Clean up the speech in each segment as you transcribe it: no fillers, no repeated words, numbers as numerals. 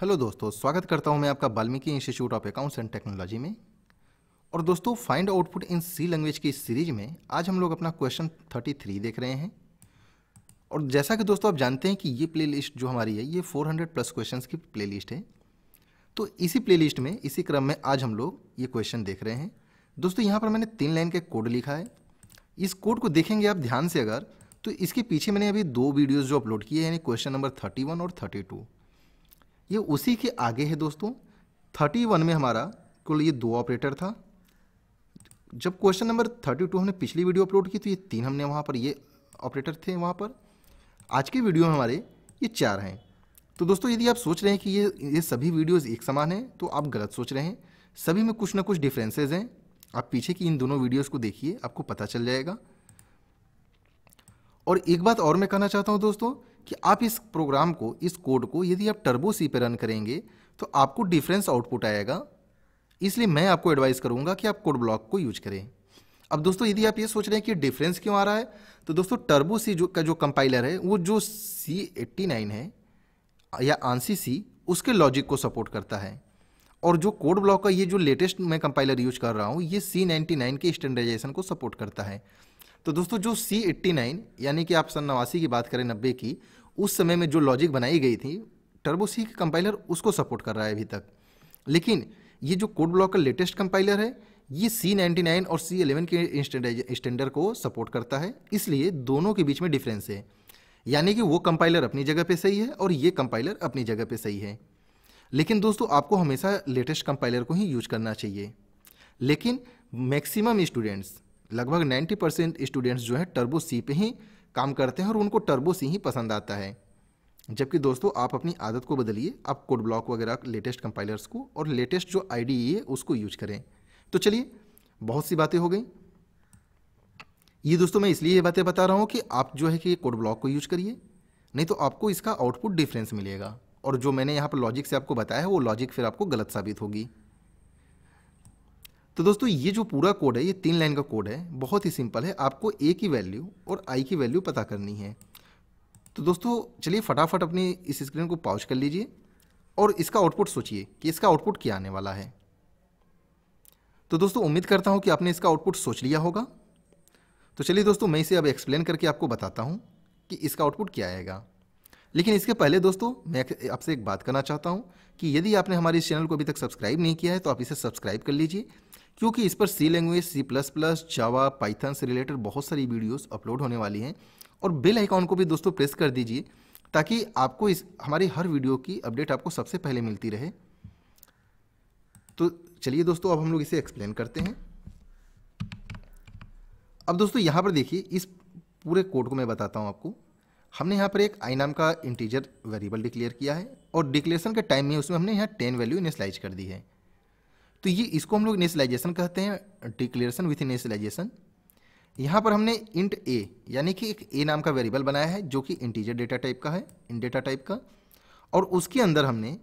Hello दोस्तों, स्वागत करता हूं मैं आपका Valmiki institute of accounts and technology में। और दोस्तों, find output in C language की इस सीरीज में आज हम लोग अपना क्वेश्चन 33 देख रहे हैं। और जैसा कि दोस्तों आप जानते हैं कि ये प्लेलिस्ट जो हमारी है ये 400 प्लस क्वेश्चंस की प्लेलिस्ट है। तो इसी प्लेलिस्ट में इसी क्रम में आज हम लोग ये क्वेश्चन देख रहे हैं। दोस्तों, यहाँ पर मैंने 3 लाइन का कोड लिखा है। इस कोड को देखेंगे आप ध्यान से अगर, तो इसके पीछे मैंने अभी 2 वीडियोज़ जो अपलोड किए हैं, यानी क्वेश्चन नंबर 31 और 32, ये उसी के आगे है। दोस्तों 31 में हमारा कुल ये 2 ऑपरेटर था। जब क्वेश्चन नंबर 32 हमने पिछली वीडियो अपलोड की तो ये 3 हमने वहाँ पर ये ऑपरेटर थे वहाँ पर। आज के वीडियो में हमारे ये 4 हैं। तो दोस्तों, यदि आप सोच रहे हैं कि ये सभी वीडियोज़ एक समान हैं तो आप गलत सोच रहे हैं। सभी में कुछ ना कुछ डिफरेंसेस हैं। आप पीछे की इन दोनों वीडियोज़ को देखिए, आपको पता चल जाएगा। और एक बात और मैं कहना चाहता हूँ दोस्तों कि आप इस प्रोग्राम को, इस कोड को यदि आप टर्बो सी पे रन करेंगे तो आपको डिफरेंस आउटपुट आएगा। इसलिए मैं आपको एडवाइस करूंगा कि आप कोड ब्लॉक को यूज करें। अब दोस्तों, यदि आप ये सोच रहे हैं कि डिफरेंस क्यों आ रहा है, तो दोस्तों टर्बो सी का जो कंपाइलर है वो जो C89 है या आंसी सी, उसके लॉजिक को सपोर्ट करता है। और जो कोड ब्लॉक का ये जो लेटेस्ट मैं कंपाइलर यूज कर रहा हूँ ये C99 के स्टैंडर्डाइजेशन को सपोर्ट करता है। तो दोस्तों, जो C89 यानी कि आप सन 89 की बात करें, 90 की, उस समय में जो लॉजिक बनाई गई थी टर्बो सी के कंपाइलर उसको सपोर्ट कर रहा है अभी तक। लेकिन ये जो कोड ब्लॉक का लेटेस्ट कंपाइलर है ये C99 और C11 के स्टैंडर्ड को सपोर्ट करता है। इसलिए दोनों के बीच में डिफरेंस है, यानी कि वो कंपाइलर अपनी जगह पे सही है और ये कंपाइलर अपनी जगह पे सही है। लेकिन दोस्तों, आपको हमेशा लेटेस्ट कंपाइलर को ही यूज करना चाहिए। लेकिन मैक्सिमम स्टूडेंट्स, लगभग 90% स्टूडेंट्स जो है टर्बो सी पे ही काम करते हैं और उनको टर्बो सी ही पसंद आता है। जबकि दोस्तों, आप अपनी आदत को बदलिए, आप कोड ब्लॉक वगैरह लेटेस्ट कंपाइलर्स को और लेटेस्ट जो IDE है उसको यूज करें। तो चलिए, बहुत सी बातें हो गई। ये दोस्तों मैं इसलिए ये बातें बता रहा हूँ कि आप जो है कि कोड ब्लॉक को यूज करिए, नहीं तो आपको इसका आउटपुट डिफरेंस मिलेगा। और जो मैंने यहाँ पर लॉजिक से आपको बताया है वो लॉजिक फिर आपको गलत साबित होगी। तो दोस्तों, ये जो पूरा कोड है ये 3 लाइन का कोड है, बहुत ही सिंपल है। आपको A की वैल्यू और I की वैल्यू पता करनी है। तो दोस्तों चलिए फटाफट अपनी इस स्क्रीन को पॉज कर लीजिए और इसका आउटपुट सोचिए कि इसका आउटपुट क्या आने वाला है। तो दोस्तों, उम्मीद करता हूँ कि आपने इसका आउटपुट सोच लिया होगा। तो चलिए दोस्तों, मैं इसे अब एक्सप्लेन करके आपको बताता हूँ कि इसका आउटपुट क्या आएगा। लेकिन इसके पहले दोस्तों, मैं आपसे एक बात करना चाहता हूँ कि यदि आपने हमारे इस चैनल को अभी तक सब्सक्राइब नहीं किया है तो आप इसे सब्सक्राइब कर लीजिए, क्योंकि इस पर सी लैंग्वेज, C++, जावा, पाइथन से रिलेटेड बहुत सारी वीडियोस अपलोड होने वाली हैं। और बेल आइकॉन को भी दोस्तों प्रेस कर दीजिए ताकि आपको हमारी हर वीडियो की अपडेट आपको सबसे पहले मिलती रहे। तो चलिए दोस्तों, अब हम लोग इसे एक्सप्लेन करते हैं। अब दोस्तों यहाँ पर देखिए, इस पूरे कोड को मैं बताता हूँ आपको। हमने यहाँ पर एक I नाम का इंटीजर वेरिएबल डिक्लेयर किया है और डिक्लेरेशन के टाइम में उसमें हमने यहाँ 10 वैल्यू इनिशियलाइज कर दी है। तो ये इसको हम लोग इनिशियलाइजेशन कहते हैं, डिक्लेरेशन विथ इनिशियलाइजेशन। यहाँ पर हमने इंट A यानी कि एक A नाम का वेरिएबल बनाया है जो कि इंटीजर डेटा टाइप का है, इन डेटा टाइप का। और उसके अंदर हमने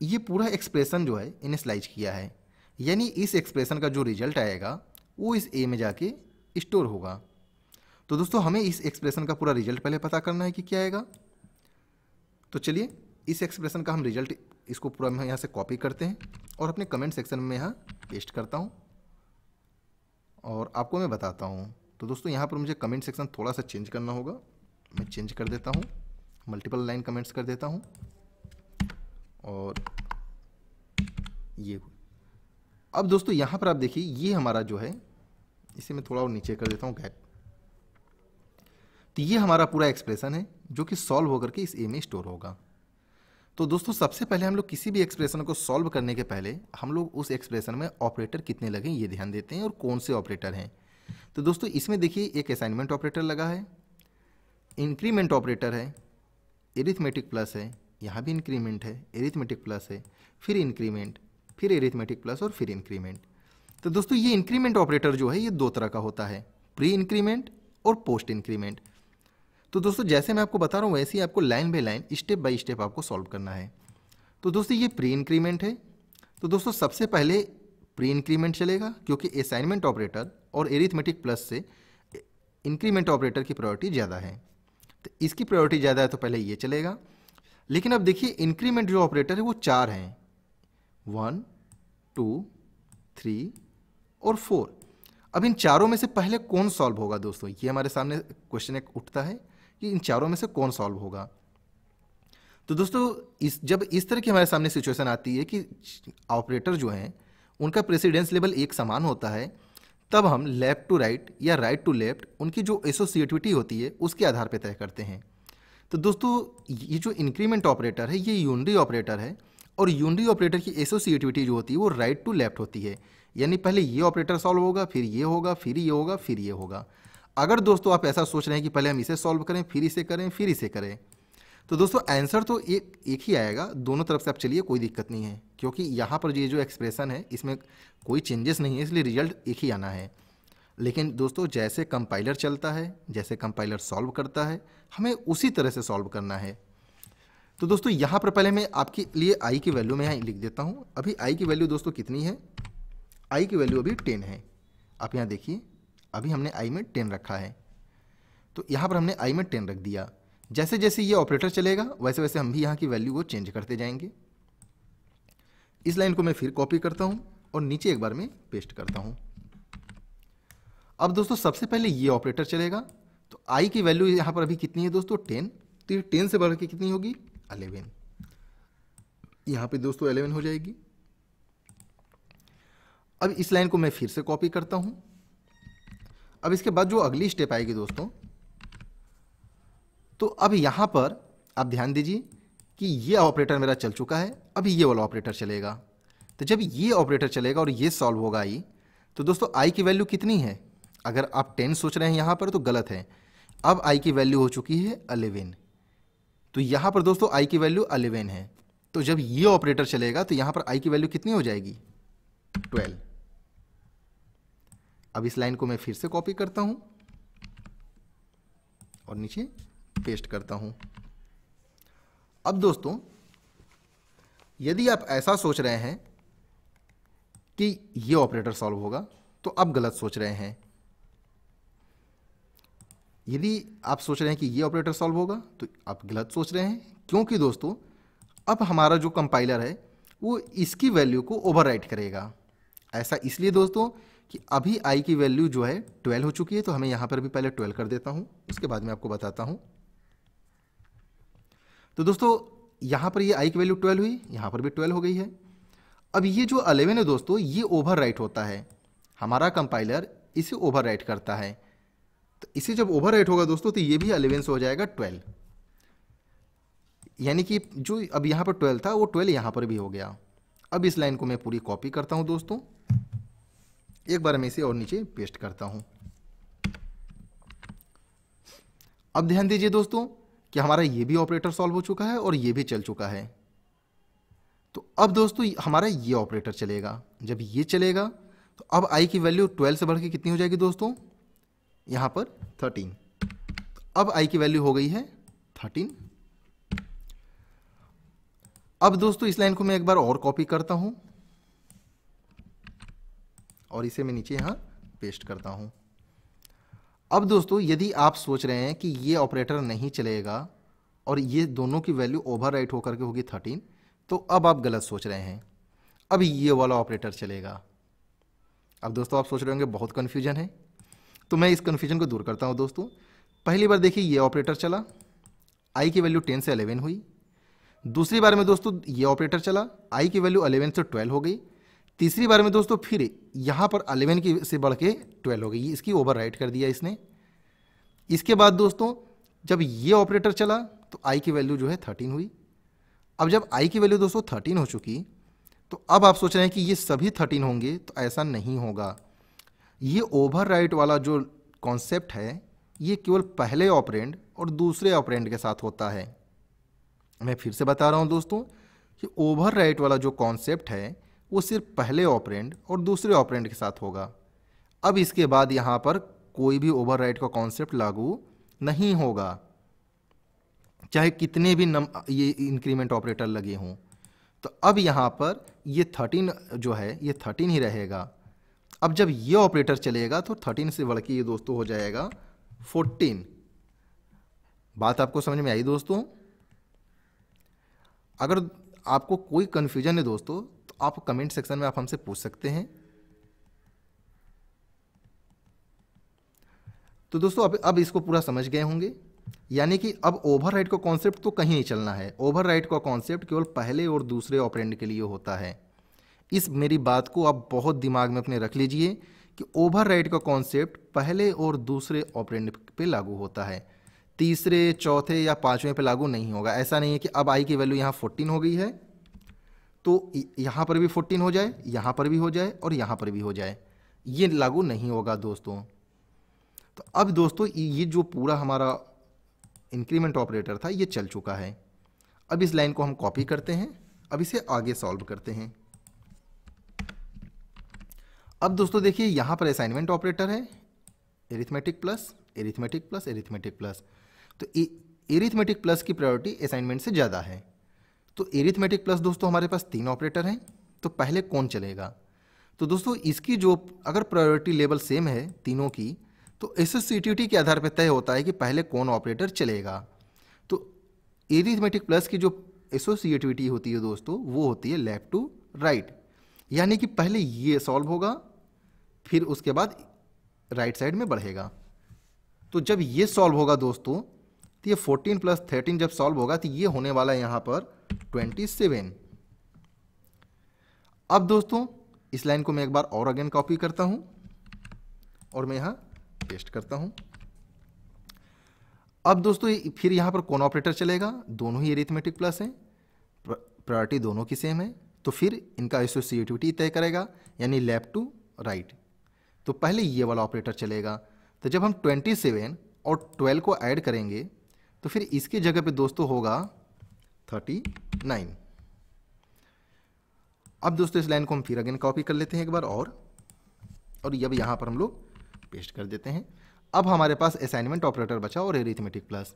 ये पूरा एक्सप्रेशन जो है इनिशियलाइज किया है, यानी इस एक्सप्रेशन का जो रिजल्ट आएगा वो इस A में जाके स्टोर होगा। तो दोस्तों, हमें इस एक्सप्रेशन का पूरा रिजल्ट पहले पता करना है कि क्या आएगा। तो चलिए, इस एक्सप्रेशन का हम रिजल्ट इसको पूरा हम यहाँ से कॉपी करते हैं और अपने कमेंट सेक्शन में यहाँ पेस्ट करता हूँ और आपको मैं बताता हूँ। तो दोस्तों, यहाँ पर मुझे कमेंट सेक्शन थोड़ा सा चेंज करना होगा। मैं चेंज कर देता हूँ, मल्टीपल लाइन कमेंट्स कर देता हूँ। और ये अब दोस्तों यहाँ पर आप देखिए, ये हमारा जो है, इसे मैं थोड़ा और नीचे कर देता हूँ गैप। तो ये हमारा पूरा एक्सप्रेशन है जो कि सॉल्व होकर के इस A में स्टोर होगा। तो दोस्तों, सबसे पहले हम लोग किसी भी एक्सप्रेशन को सॉल्व करने के पहले हम लोग उस एक्सप्रेशन में ऑपरेटर कितने लगे ये ध्यान देते हैं और कौन से ऑपरेटर हैं। तो दोस्तों, इसमें देखिए एक असाइनमेंट ऑपरेटर लगा है, इंक्रीमेंट ऑपरेटर है, एरिथमेटिक प्लस है, यहाँ भी इंक्रीमेंट है, एरिथमेटिक प्लस है, फिर इंक्रीमेंट, फिर एरिथमेटिक प्लस और फिर इंक्रीमेंट। तो दोस्तों, ये इंक्रीमेंट ऑपरेटर जो है ये 2 तरह का होता है, प्री इंक्रीमेंट और पोस्ट इंक्रीमेंट। तो दोस्तों, जैसे मैं आपको बता रहा हूँ वैसे ही आपको line by line, step by step आपको सॉल्व करना है। तो दोस्तों, ये प्री इंक्रीमेंट है। तो दोस्तों, सबसे पहले प्री इंक्रीमेंट चलेगा क्योंकि असाइनमेंट ऑपरेटर और एरिथमेटिक प्लस से इंक्रीमेंट ऑपरेटर की प्रायोरिटी ज़्यादा है। तो इसकी प्रायोरिटी ज़्यादा है तो पहले ये चलेगा। लेकिन अब देखिए इंक्रीमेंट जो ऑपरेटर है वो 4 हैं, 1 2 3 और 4। अब इन चारों में से पहले कौन सॉल्व होगा दोस्तों, ये हमारे सामने क्वेश्चन एक उठता है कि इन चारों में से कौन सॉल्व होगा। तो दोस्तों जब इस तरह की हमारे सामने सिचुएशन आती है कि ऑपरेटर जो हैं उनका प्रेसिडेंस लेवल एक समान होता है, तब हम लेफ्ट टू राइट या राइट टू लेफ्ट उनकी जो एसोसिएटिविटी होती है उसके आधार पर तय करते हैं। तो दोस्तों ये जो इंक्रीमेंट ऑपरेटर है ये यूनरी ऑपरेटर है, और यूनरी ऑपरेटर की एसोसिएटिविटी जो होती है वो राइट टू लेफ्ट होती है, यानी पहले ये ऑपरेटर सॉल्व होगा, फिर ये होगा, फिर ये होगा, फिर ये होगा। अगर दोस्तों आप ऐसा सोच रहे हैं कि पहले हम इसे सॉल्व करें, फिर इसे करें, फिर इसे करें, तो दोस्तों आंसर तो एक ही आएगा, दोनों तरफ से आप चलिए, कोई दिक्कत नहीं है, क्योंकि यहाँ पर ये जो एक्सप्रेशन है इसमें कोई चेंजेस नहीं है, इसलिए रिजल्ट एक ही आना है। लेकिन दोस्तों जैसे कंपाइलर चलता है, जैसे कंपाइलर सॉल्व करता है, हमें उसी तरह से सॉल्व करना है। तो दोस्तों यहाँ पर पहले मैं आपके लिए आई की वैल्यू में यहाँ लिख देता हूँ। अभी आई की वैल्यू दोस्तों कितनी है, आई की वैल्यू अभी 10 है। आप यहाँ देखिए अभी हमने आई में 10 रखा है, तो यहाँ पर हमने आई में 10 रख दिया। जैसे जैसे ये ऑपरेटर चलेगा वैसे वैसे हम भी यहाँ की वैल्यू को चेंज करते जाएंगे। इस लाइन को मैं फिर कॉपी करता हूँ और नीचे एक बार में पेस्ट करता हूँ। अब दोस्तों सबसे पहले ये ऑपरेटर चलेगा, तो आई की वैल्यू यहाँ पर अभी कितनी है दोस्तों 10, तो ये 10 से बढ़ के कितनी होगी 11, यहाँ पे दोस्तों 11 हो जाएगी। अब इस लाइन को मैं फिर से कॉपी करता हूँ। अब इसके बाद जो अगली स्टेप आएगी दोस्तों, तो अब यहाँ पर आप ध्यान दीजिए कि ये ऑपरेटर मेरा चल चुका है, अभी ये वाला ऑपरेटर चलेगा। तो जब ये ऑपरेटर चलेगा और ये सॉल्व होगा आई, तो दोस्तों आई की वैल्यू कितनी है, अगर आप 10 सोच रहे हैं यहाँ पर तो गलत है। अब आई की वैल्यू हो चुकी है 11, तो यहाँ पर दोस्तों आई की वैल्यू 11 है। तो जब ये ऑपरेटर चलेगा तो यहाँ पर आई की वैल्यू कितनी हो जाएगी 12। अब इस लाइन को मैं फिर से कॉपी करता हूँ और नीचे पेस्ट करता हूँ। अब दोस्तों यदि आप ऐसा सोच रहे हैं कि ये ऑपरेटर सॉल्व होगा, तो आप गलत सोच रहे हैं। यदि आप सोच रहे हैं कि ये ऑपरेटर सॉल्व होगा तो आप गलत सोच रहे हैं, क्योंकि दोस्तों अब हमारा जो कंपाइलर है वो इसकी वैल्यू को ओवरराइट करेगा। ऐसा इसलिए दोस्तों कि अभी आई की वैल्यू जो है 12 हो चुकी है, तो हमें यहाँ पर भी पहले 12 कर देता हूँ, उसके बाद मैं आपको बताता हूँ। तो दोस्तों यहाँ पर ये आई की वैल्यू 12 हुई, यहाँ पर भी 12 हो गई है। अब ये जो 11 है दोस्तों ये ओवरराइट होता है, हमारा कंपाइलर इसे ओवरराइट करता है। तो इसे जब ओवरराइट होगा दोस्तों तो ये भी 11 से हो जाएगा 12, यानी कि जो अब यहाँ पर 12 था वो 12 यहाँ पर भी हो गया। अब इस लाइन को मैं पूरी कॉपी करता हूँ दोस्तों, एक बार मैं इसे और नीचे पेस्ट करता हूँ। अब ध्यान दीजिए दोस्तों कि हमारा ये भी ऑपरेटर सॉल्व हो चुका है और ये भी चल चुका है। तो अब दोस्तों हमारा ये ऑपरेटर चलेगा, जब ये चलेगा तो अब आई की वैल्यू 12 से बढ़ के कितनी हो जाएगी दोस्तों, यहाँ पर 13। तो अब आई की वैल्यू हो गई है 13। अब दोस्तों इस लाइन को मैं एक बार और कॉपी करता हूं और इसे मैं नीचे यहां पेस्ट करता हूं। अब दोस्तों यदि आप सोच रहे हैं कि ये ऑपरेटर नहीं चलेगा और ये दोनों की वैल्यू ओवरराइट होकर के होगी 13, तो अब आप गलत सोच रहे हैं, अब ये वाला ऑपरेटर चलेगा। अब दोस्तों आप सोच रहे होंगे बहुत कन्फ्यूजन है, तो मैं इस कन्फ्यूजन को दूर करता हूं दोस्तों। पहली बार देखिए ये ऑपरेटर चला, आई की वैल्यू 10 से 11 हुई। दूसरी बार में दोस्तों ये ऑपरेटर चला, आई की वैल्यू 11 से 12 हो गई। तीसरी बार में दोस्तों फिर यहाँ पर 11 की से बढ़ के 12 हो गई, इसकी ओवरराइट कर दिया इसने। इसके बाद दोस्तों जब ये ऑपरेटर चला तो आई की वैल्यू जो है 13 हुई। अब जब आई की वैल्यू दोस्तों 13 हो चुकी, तो अब आप सोच रहे हैं कि ये सभी 13 होंगे, तो ऐसा नहीं होगा। ये ओवरराइट वाला जो कॉन्सेप्ट है ये केवल पहले ऑपरेंड और दूसरे ऑपरेंड के साथ होता है। मैं फिर से बता रहा हूं दोस्तों कि ओवरराइट वाला जो कॉन्सेप्ट है वो सिर्फ पहले ऑपरेंड और दूसरे ऑपरेंड के साथ होगा। अब इसके बाद यहाँ पर कोई भी ओवरराइट का कॉन्सेप्ट लागू नहीं होगा, चाहे कितने भी ये इंक्रीमेंट ऑपरेटर लगे हों। तो अब यहाँ पर ये 13 जो है ये 13 ही रहेगा। अब जब ये ऑपरेटर चलेगा तो 13 से बढ़ के ये दोस्तों हो जाएगा 14। बात आपको समझ में आई दोस्तों? अगर आपको कोई कन्फ्यूजन है दोस्तों तो आप कमेंट सेक्शन में आप हमसे पूछ सकते हैं। तो दोस्तों अब इसको पूरा समझ गए होंगे, यानी कि अब ओवरराइड का कॉन्सेप्ट तो कहीं नहीं चलना है। ओवरराइड का कॉन्सेप्ट केवल पहले और दूसरे ऑपरेंड के लिए होता है। इस मेरी बात को आप बहुत दिमाग में अपने रख लीजिए कि ओवरराइड का कॉन्सेप्ट पहले और दूसरे ऑपरेंड पे लागू होता है, तीसरे, चौथे या पांचवें पे लागू नहीं होगा। ऐसा नहीं है कि अब आई की वैल्यू यहाँ 14 हो गई है तो यहाँ पर भी 14 हो जाए, यहाँ पर भी हो जाए और यहाँ पर भी हो जाए, ये लागू नहीं होगा दोस्तों। तो अब दोस्तों ये जो पूरा हमारा इंक्रीमेंट ऑपरेटर था ये चल चुका है। अब इस लाइन को हम कॉपी करते हैं, अब इसे आगे सॉल्व करते हैं। अब दोस्तों देखिए यहाँ पर असाइनमेंट ऑपरेटर है, arithmetic plus arithmetic plus arithmetic plus. तो एरिथमेटिक प्लस की प्रायोरिटी असाइनमेंट से ज़्यादा है। तो एरिथमेटिक प्लस दोस्तों हमारे पास 3 ऑपरेटर हैं, तो पहले कौन चलेगा? तो दोस्तों इसकी जो अगर प्रायोरिटी लेवल सेम है तीनों की, तो एसोसिएटिविटी के आधार पर तय होता है कि पहले कौन ऑपरेटर चलेगा। तो एरिथमेटिक प्लस की जो एसोसिएटिविटी होती है दोस्तों वो होती है लेफ्ट टू राइट, यानी कि पहले ये सॉल्व होगा फिर उसके बाद राइट साइड में बढ़ेगा। तो जब ये सॉल्व होगा दोस्तों तो ये 14 प्लस 13 जब सॉल्व होगा तो ये होने वाला है यहाँ पर 27। अब दोस्तों इस लाइन को मैं एक बार और अगेन कॉपी करता हूं और मैं यहां पेस्ट करता हूं। अब दोस्तों फिर यहां पर कौन ऑपरेटर चलेगा? दोनों ही एरिथमेटिक प्लस हैं, प्रायोरिटी दोनों की सेम है, तो फिर इनका एसोसिएटिविटी तय करेगा, यानी लेफ्ट टू राइट। तो पहले ये वाला ऑपरेटर चलेगा। तो जब हम 27 और 12 को ऐड करेंगे तो फिर इसकी जगह पे दोस्तों होगा 39। अब दोस्तों इस लाइन को हम फिर अगेन कॉपी कर लेते हैं एक बार और अब यहाँ पर हम लोग पेस्ट कर देते हैं। अब हमारे पास असाइनमेंट ऑपरेटर बचा और एरिथमेटिक प्लस,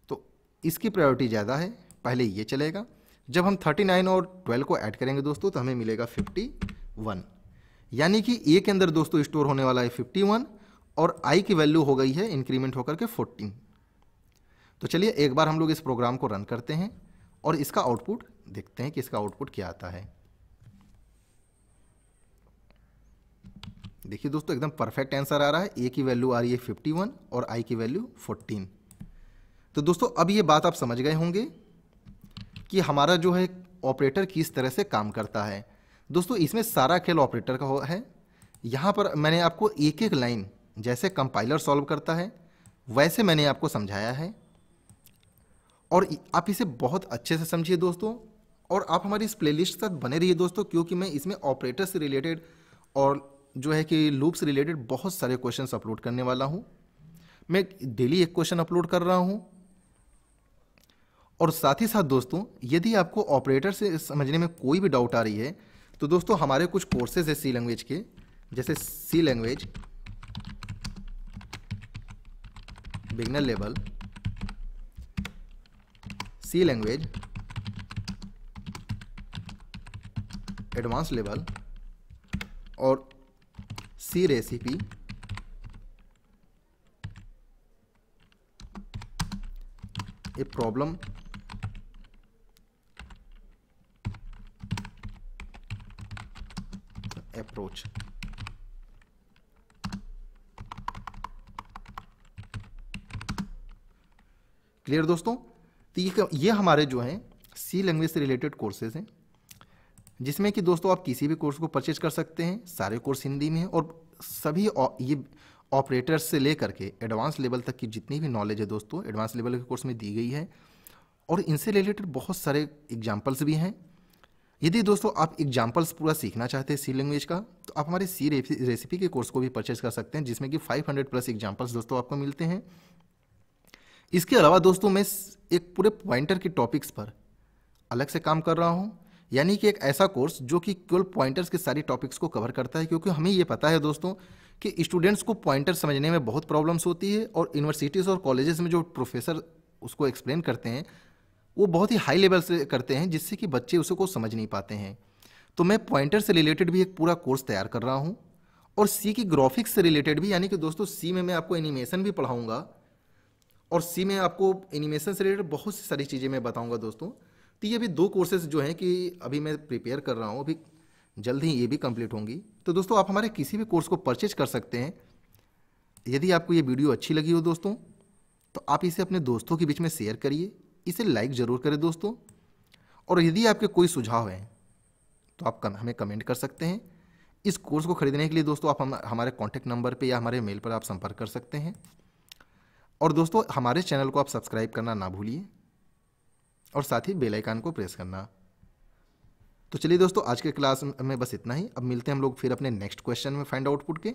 तो इसकी प्रायोरिटी ज़्यादा है, पहले ये चलेगा। जब हम 39 और 12 को ऐड करेंगे दोस्तों तो हमें मिलेगा 51, यानी कि ए के अंदर दोस्तों स्टोर होने वाला है 51 और आई की वैल्यू हो गई है इंक्रीमेंट होकर के 14। तो चलिए एक बार हम लोग इस प्रोग्राम को रन करते हैं और इसका आउटपुट देखते हैं कि इसका आउटपुट क्या आता है। देखिए दोस्तों एकदम परफेक्ट आंसर आ रहा है। ए की वैल्यू आ रही है 51 और आई की वैल्यू 14। तो दोस्तों अब ये बात आप समझ गए होंगे कि हमारा जो है ऑपरेटर किस तरह से काम करता है। दोस्तों इसमें सारा खेल ऑपरेटर का है। यहाँ पर मैंने आपको एक एक लाइन जैसे कंपाइलर सॉल्व करता है वैसे मैंने आपको समझाया है और आप इसे बहुत अच्छे से समझिए दोस्तों। और आप हमारी इस प्लेलिस्ट के साथ बने रहिए दोस्तों, क्योंकि मैं इसमें ऑपरेटर से रिलेटेड और जो है कि लूप से रिलेटेड बहुत सारे क्वेश्चंस अपलोड करने वाला हूँ। मैं डेली एक क्वेश्चन अपलोड कर रहा हूँ। और साथ ही साथ दोस्तों यदि आपको ऑपरेटर से समझने में कोई भी डाउट आ रही है तो दोस्तों हमारे कुछ कोर्सेज है सी लैंग्वेज के, जैसे C language beginner level, C language advance level और C recipe a problem approach. Clear दोस्तों? तो ये हमारे जो हैं सी लैंग्वेज से रिलेटेड कोर्सेज हैं, जिसमें कि दोस्तों आप किसी भी कोर्स को परचेज कर सकते हैं। सारे कोर्स हिंदी में हैं और सभी ये ऑपरेटर्स से लेकर के एडवांस लेवल तक की जितनी भी नॉलेज है दोस्तों एडवांस लेवल के कोर्स में दी गई है और इनसे रिलेटेड बहुत सारे एग्जाम्पल्स भी हैं। यदि दोस्तों आप एग्जाम्पल्स पूरा सीखना चाहते हैं सी लैंग्वेज का तो आप हमारे सी रेसिपी के कोर्स को भी परचेज कर सकते हैं, जिसमें कि 500 प्लस एग्जाम्पल्स दोस्तों आपको मिलते हैं। इसके अलावा दोस्तों मैं एक पूरे पॉइंटर के टॉपिक्स पर अलग से काम कर रहा हूँ, यानी कि एक ऐसा कोर्स जो कि केवल पॉइंटर्स के सारी टॉपिक्स को कवर करता है, क्योंकि हमें ये पता है दोस्तों कि स्टूडेंट्स को पॉइंटर समझने में बहुत प्रॉब्लम्स होती है और यूनिवर्सिटीज़ और कॉलेजेस में जो प्रोफेसर उसको एक्सप्लेन करते हैं वो बहुत ही हाई लेवल से करते हैं, जिससे कि बच्चे उसको समझ नहीं पाते हैं। तो मैं पॉइंटर से रिलेटेड भी एक पूरा कोर्स तैयार कर रहा हूँ और सी की ग्राफिक्स से रिलेटेड भी, यानी कि दोस्तों सी में मैं आपको एनिमेशन भी पढ़ाऊँगा और सी में आपको एनिमेशन से रिलेटेड बहुत सी सारी चीज़ें मैं बताऊँगा दोस्तों। तो ये अभी 2 कोर्सेज जो हैं कि अभी मैं प्रिपेयर कर रहा हूँ, अभी जल्द ही ये भी कंप्लीट होंगी। तो दोस्तों आप हमारे किसी भी कोर्स को परचेज कर सकते हैं। यदि आपको ये वीडियो अच्छी लगी हो दोस्तों, तो आप इसे अपने दोस्तों के बीच में शेयर करिए, इसे लाइक ज़रूर करें दोस्तों। और यदि आपके कोई सुझाव हैं तो आप हमें कमेंट कर सकते हैं। इस कोर्स को खरीदने के लिए दोस्तों आप हमारे कॉन्टैक्ट नंबर पे या हमारे मेल पर आप संपर्क कर सकते हैं। और दोस्तों हमारे चैनल को आप सब्सक्राइब करना ना भूलिए और साथ ही बेल आइकन को प्रेस करना। तो चलिए दोस्तों, आज के क्लास में बस इतना ही। अब मिलते हैं हम लोग फिर अपने नेक्स्ट क्वेश्चन में फाइंड आउटपुट के।